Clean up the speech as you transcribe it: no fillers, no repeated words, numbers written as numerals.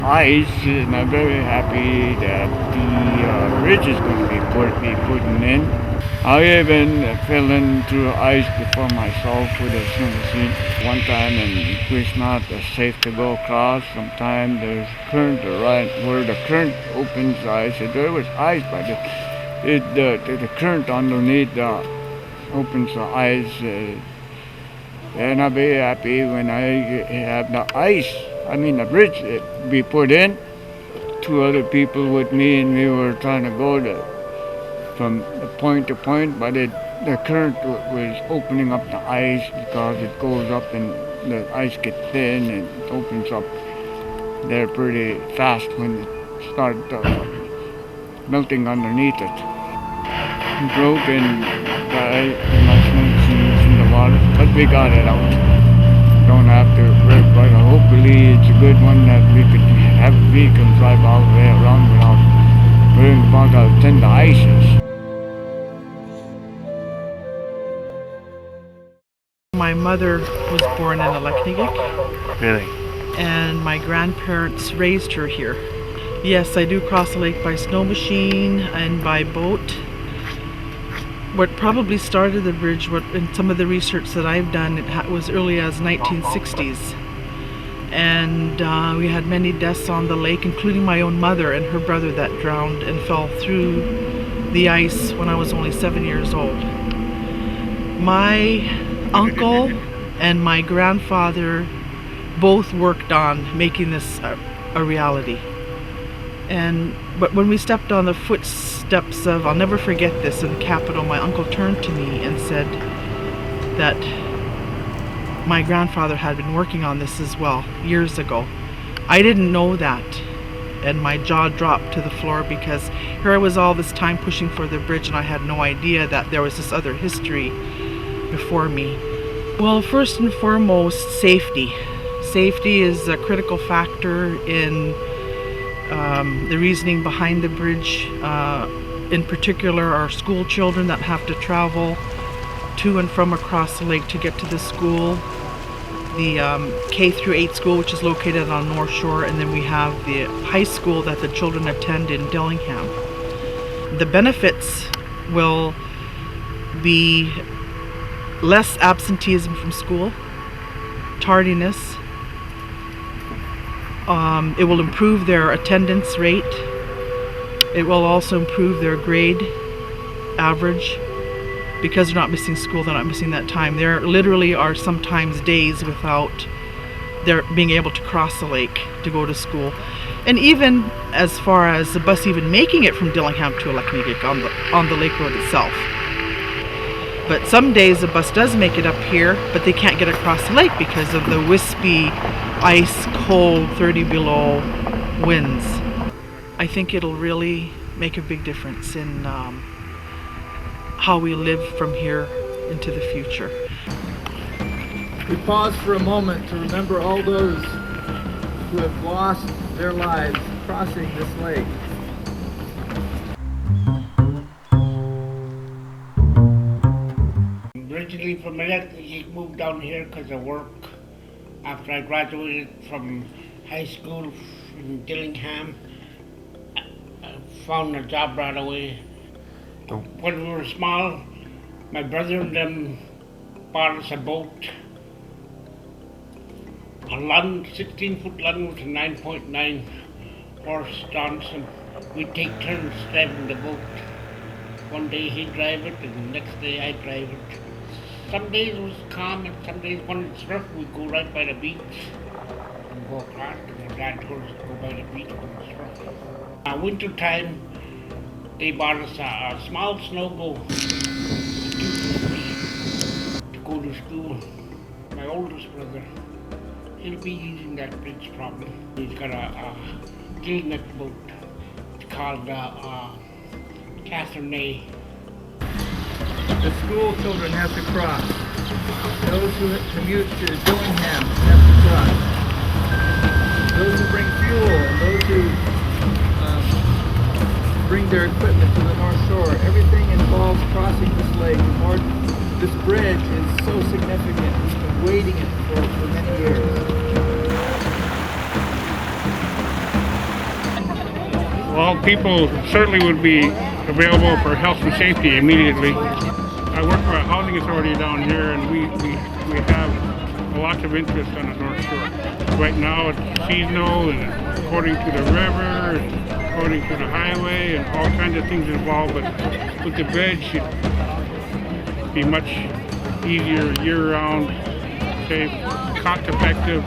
Ice, and I'm very happy that the bridge is going to be putting in. I even fell into ice before myself with a snow machine one time, and it's not safe to go across. Sometimes there's current right where the current opens the ice. There was ice, but the current underneath opens the ice. And I'll be happy when I have the ice, I mean the bridge, be put in. Two other people with me, and we were trying to go from point to point, but the current was opening up the ice because it goes up and the ice gets thin and it opens up there pretty fast when it starts melting underneath it. Broken by in the water, but we got it out. Don't have to worry, but hopefully it's a good one that we could have a vehicle drive all the way around without worrying about how thin the ice is. My mother was born in Aleknagik. Really? And my grandparents raised her here. Yes, I do cross the lake by snow machine and by boat. What probably started the bridge, in some of the research that I've done, it was early as 1960s. And we had many deaths on the lake, including my own mother and her brother that drowned and fell through the ice when I was only 7 years old. My uncle and my grandfather both worked on making this a reality. But when we stepped on the footsteps of, I'll never forget this, in the Capitol, my uncle turned to me and said that my grandfather had been working on this as well years ago. I didn't know that, and my jaw dropped to the floor because here I was all this time pushing for the bridge, and I had no idea that there was this other history before me. Well, first and foremost, safety. Safety is a critical factor in the reasoning behind the bridge. In particular, our school children that have to travel to and from across the lake to get to the school. The K through 8 school, which is located on North Shore, and then we have the high school that the children attend in Dillingham. The benefits will be less absenteeism from school, tardiness. It will improve their attendance rate. It will also improve their grade average. Because they're not missing school, they're not missing that time. There literally are sometimes days without their being able to cross the lake to go to school. And even as far as the bus even making it from Dillingham to Aleknagik on the lake road itself. But some days the bus does make it up here, but they can't get across the lake because of the wispy, ice, cold, 30 below winds. I think it'll really make a big difference in how we live from here into the future. We pause for a moment to remember all those who have lost their lives crossing this lake. Originally from Aleknagik, moved down here because of work. After I graduated from high school in Dillingham, I found a job right away. When we were small, my brother and them bought us a boat. A Lund, 16-foot Lund with a 9.9 horse Johnson. We'd take turns driving the boat. One day he'd drive it, and the next day I'd drive it. Some days it was calm, and some days when it's rough, we'd go right by the beach and go across, and my dad told us to go by the beach when it's rough. Winter time, they bought us a small snow boat to go to school. My oldest brother, he'll be using that bridge probably. He's got a Dillingham boat. It's called Catherine. The school children have to cross. Those who commute to Dillingham have to cross. Those who bring fuel and those who bring their equipment to the North Shore. Everything involves crossing this lake. This bridge is so significant. We've been waiting it for many years. Well, people certainly would be available for health and safety immediately. I work for a housing authority down here, and we have a lot of interest on the North Shore. Right now it's seasonal, and according to the river, and according to the highway, and all kinds of things involved, but with the bed should be much easier year-round, safe, cost-effective,